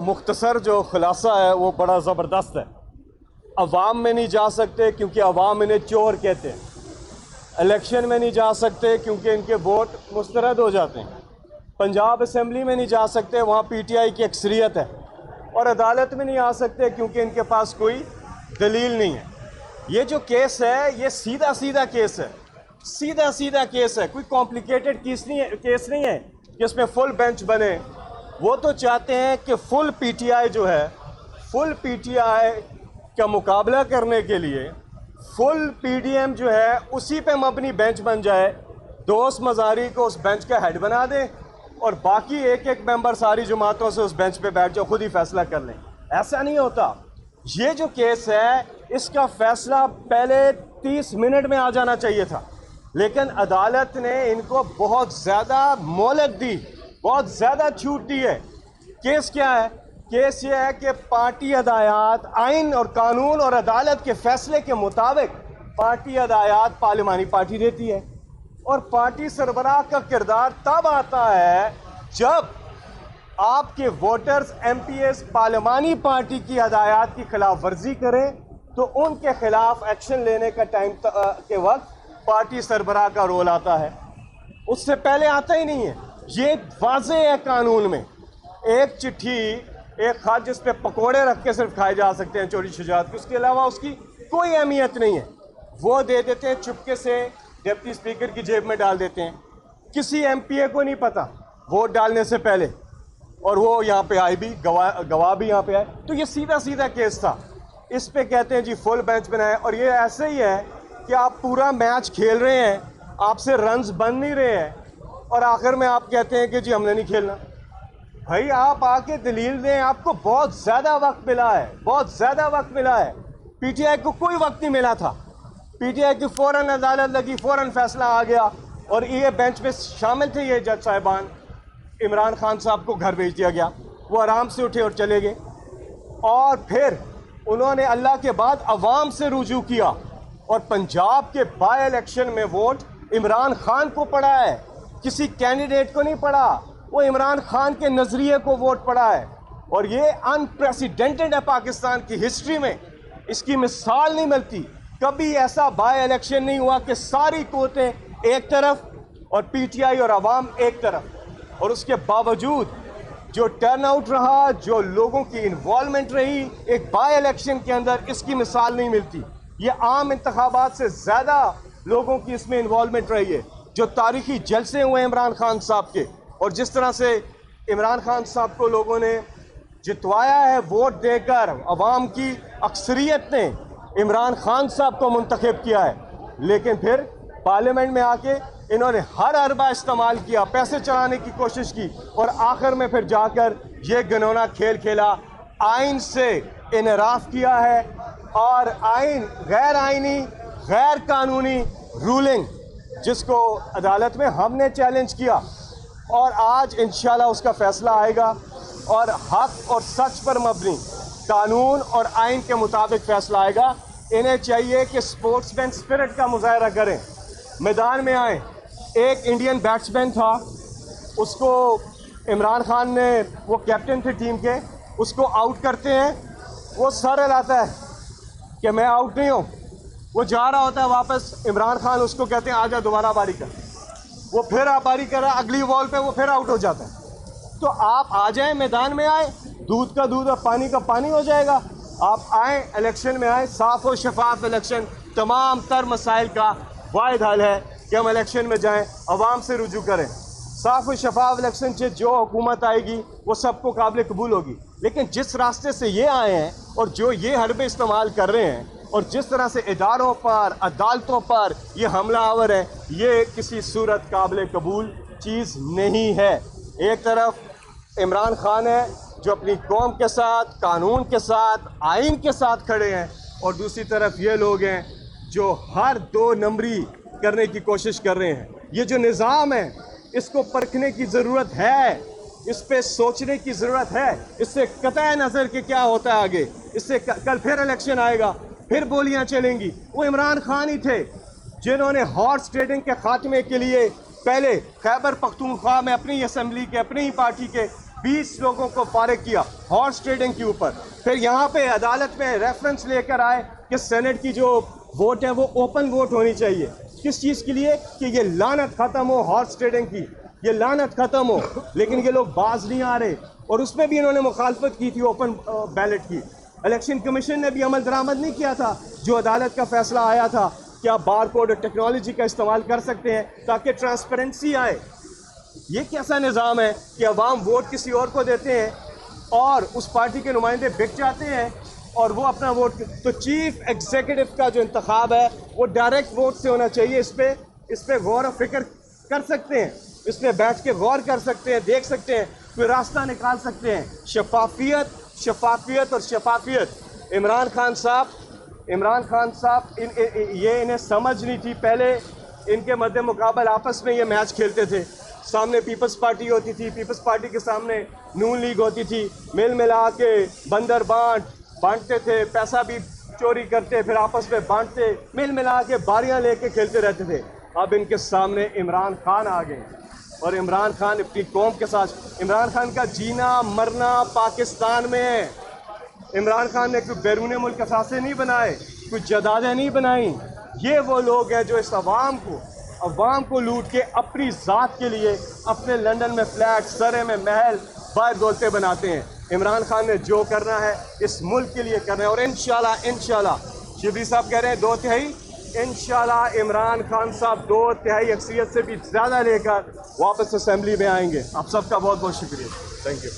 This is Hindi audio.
मुख्तसर जो खुलासा है वो बड़ा ज़बरदस्त है। अवाम में नहीं जा सकते क्योंकि अवाम इन्हें चोर कहते हैं। इलेक्शन में नहीं जा सकते क्योंकि इनके वोट मुस्तरद हो जाते हैं। पंजाब असम्बली में नहीं जा सकते, वहाँ PTI की अक्सरियत है। और अदालत में नहीं आ सकते क्योंकि इनके पास कोई दलील नहीं है। ये जो केस है ये सीधा सीधा केस है, सीधा सीधा केस है, कोई कॉम्प्लिकेटेड केस नहीं है कि इसमें फुल बेंच बने। वो तो चाहते हैं कि फुल PTI जो है, फुल PTI का मुकाबला करने के लिए फुल PDM जो है उसी पे मबनी बेंच बन जाए। दोस्त मज़ारी को उस बेंच का हेड बना दें और बाकी एक एक मेंबर सारी जमातों से उस बेंच पे बैठ जाओ, खुद ही फैसला कर लें। ऐसा नहीं होता। ये जो केस है इसका फैसला पहले 30 मिनट में आ जाना चाहिए था, लेकिन अदालत ने इनको बहुत ज़्यादा मोहलत दी, बहुत ज़्यादा छूट दी है। केस क्या है? केस ये है कि पार्टी हदायत आइन और कानून और अदालत के फैसले के मुताबिक पार्टी हदायत पार्लिमानी पार्टी देती है। और पार्टी सरबराह का किरदार तब आता है जब आपके वोटर्स MPs पार्लिमानी पार्टी की हदायत की खिलाफ वर्जी करें, तो उनके खिलाफ एक्शन लेने का टाइम के वक्त पार्टी सरबराह का रोल आता है। उससे पहले आता ही नहीं है। ये वाज़े है कानून में। एक चिट्ठी, एक खत जिस पे पकोड़े रख के सिर्फ खाए जा सकते हैं चोरी शुजात की, उसके अलावा उसकी कोई अहमियत नहीं है। वो दे देते हैं चुपके से, डिप्टी स्पीकर की जेब में डाल देते हैं। किसी MPA को नहीं पता वोट डालने से पहले, और वो यहाँ पे आए भी, गवाह भी यहाँ पे आए। तो ये सीधा सीधा केस था। इस पे कहते हैं जी फुल बेंच बनाए, और ये ऐसे ही है कि आप पूरा मैच खेल रहे हैं, आपसे रन्स बन नहीं रहे हैं, और आखिर में आप कहते हैं कि जी हमने नहीं खेलना। भाई आप आके दलील दें। आपको बहुत ज़्यादा वक्त मिला है, बहुत ज़्यादा वक्त मिला है। PTI को कोई वक्त नहीं मिला था। PTI की फ़ौरन अदालत लगी, फ़ौरन फैसला आ गया, और ये बेंच में शामिल थे ये जज साहिबान। इमरान खान साहब को घर भेज दिया गया, वो आराम से उठे और चले गए। और फिर उन्होंने अल्लाह के बाद अवाम से रुजू किया, और पंजाब के बाय इलेक्शन में वोट इमरान खान को पड़ा है, किसी कैंडिडेट को नहीं पड़ा। वो इमरान खान के नज़रिए को वोट पड़ा है, और ये अनप्रेसिडेंटेड है पाकिस्तान की हिस्ट्री में। इसकी मिसाल नहीं मिलती। कभी ऐसा बाय इलेक्शन नहीं हुआ कि सारी कोतें एक तरफ और PTI और अवाम एक तरफ। और उसके बावजूद जो टर्नआउट रहा, जो लोगों की इन्वॉल्वमेंट रही एक बाय इलेक्शन के अंदर, इसकी मिसाल नहीं मिलती। ये आम इंतखाबात से ज़्यादा लोगों की इसमें इन्वॉल्वमेंट रही है। जो तारीखी जलसे हुए इमरान खान साहब के, और जिस तरह से इमरान खान साहब को लोगों ने जितवाया है वोट देकर, अवाम की अक्सरियत ने इमरान खान साहब को मुंतखब किया है, लेकिन फिर पार्लियामेंट में आके इन्होंने हर अरबा इस्तेमाल किया, पैसे चलाने की कोशिश की, और आखिर में फिर जाकर ये घिनौना खेल खेला। आइन से इनराफ किया है, और आइन गैर आइनी, गैर कानूनी रूलिंग जिसको अदालत में हमने चैलेंज किया, और आज इंशाल्लाह उसका फैसला आएगा, और हक और सच पर मबनी कानून और आइन के मुताबिक फैसला आएगा। इन्हें चाहिए कि स्पोर्ट्समैन स्पिरिट का मुजाहरा करें, मैदान में आए। एक इंडियन बैट्समैन था, उसको इमरान खान ने, वो कैप्टन थे टीम के, उसको आउट करते हैं, वो सर हिलाता है कि मैं आउट नहीं हूँ। वो जा रहा होता है वापस, इमरान खान उसको कहते हैं आजा दोबारा बारी कर। वो फिर बारी कर रहा, अगली बॉल पे वो फिर आउट हो जाता है। तो आप आ जाएं, मैदान में आए, दूध का दूध और पानी का पानी हो जाएगा। आप आए, इलेक्शन में आए, साफ़ और शफाफ इलेक्शन। तमाम तर मसाइल का वाहिद हल है कि हम इलेक्शन में जाएं, अवाम से रुजू करें। साफ़ और शफाफ इलेक्शन से जो हुकूमत आएगी वो सबको काबिल कबूल होगी। लेकिन जिस रास्ते से ये आए हैं और जो ये हरबे इस्तेमाल कर रहे हैं, और जिस तरह से इदारों पर, अदालतों पर ये हमला आवर है, ये किसी सूरत काबिल कबूल चीज़ नहीं है। एक तरफ इमरान खान है जो अपनी कौम के साथ, कानून के साथ, आइन के साथ खड़े हैं, और दूसरी तरफ ये लोग हैं जो हर 2 नंबरी करने की कोशिश कर रहे हैं। ये जो निज़ाम है इसको परखने की ज़रूरत है, इस पे सोचने की ज़रूरत है। इससे कतई नज़र के क्या होता है आगे। इससे कल फिर इलेक्शन आएगा, फिर बोलियां चलेंगी। वो इमरान खान ही थे जिन्होंने हॉर्स ट्रेडिंग के खात्मे के लिए पहले खैबर पख्तूनख्वा में अपनी असम्बली के, अपनी ही पार्टी के 20 लोगों को फारिग किया हॉर्स ट्रेडिंग के ऊपर। फिर यहाँ पे अदालत में रेफरेंस लेकर आए कि सेनेट की जो वोट है वो ओपन वोट होनी चाहिए। किस चीज़ के लिए? कि ये लानत ख़त्म हो हॉर्स ट्रेडिंग की, ये लानत ख़त्म हो। लेकिन ये लोग बाज नहीं आ रहे और उसमें भी इन्होंने मुखालफत की थी ओपन बैलेट की। इलेक्शन कमीशन ने भी अमल दरामद नहीं किया था जो अदालत का फैसला आया था कि आप बार कोड और टेक्नोलॉजी का इस्तेमाल कर सकते हैं ताकि ट्रांसपेरेंसी आए। ये कैसा निज़ाम है कि अवाम वोट किसी और को देते हैं और उस पार्टी के नुमाइंदे बिक जाते हैं और वो अपना वोट। तो चीफ एग्जीक्यूटिव का जो इंतखाब है वो डायरेक्ट वोट से होना चाहिए। इस पे गौर और फिक्र कर सकते हैं, इस पर बैठ के गौर कर सकते हैं, देख सकते हैं, कोई रास्ता निकाल सकते हैं। शफाफियत और शफाफियत। इमरान खान साहब इन्हें समझ नहीं थी। पहले इनके मद्दे मुकाबल आपस में ये मैच खेलते थे। सामने पीपल्स पार्टी होती थी, पीपल्स पार्टी के सामने नून लीग होती थी। मिल मिला के बंदर बांटते थे, पैसा भी चोरी करते, फिर आपस में बांटते, मिल मिला के बारियां लेके खेलते रहते थे। अब इनके सामने इमरान खान आ गए और इमरान खान अपनी कौम के साथ, इमरान खान का जीना मरना पाकिस्तान में है। इमरान खान ने कोई बैरून मुल्क असासे नहीं बनाए, कोई जदादें नहीं बनाई। ये वो लोग हैं जो इस अवाम को लूट के अपनी ज़ात के लिए अपने लंदन में फ्लैट, सरे में महल, बाहर दौलतें बनाते हैं। इमरान खान ने जो करना है इस मुल्क के लिए करना है और इंशाल्लाह शिबली साहब कह रहे हैं 2/3, इंशाल्लाह इमरान खान साहब 2/3 अक्सरियत से भी ज़्यादा लेकर वापस असेंबली में आएंगे। आप सबका बहुत बहुत शुक्रिया। Thank you.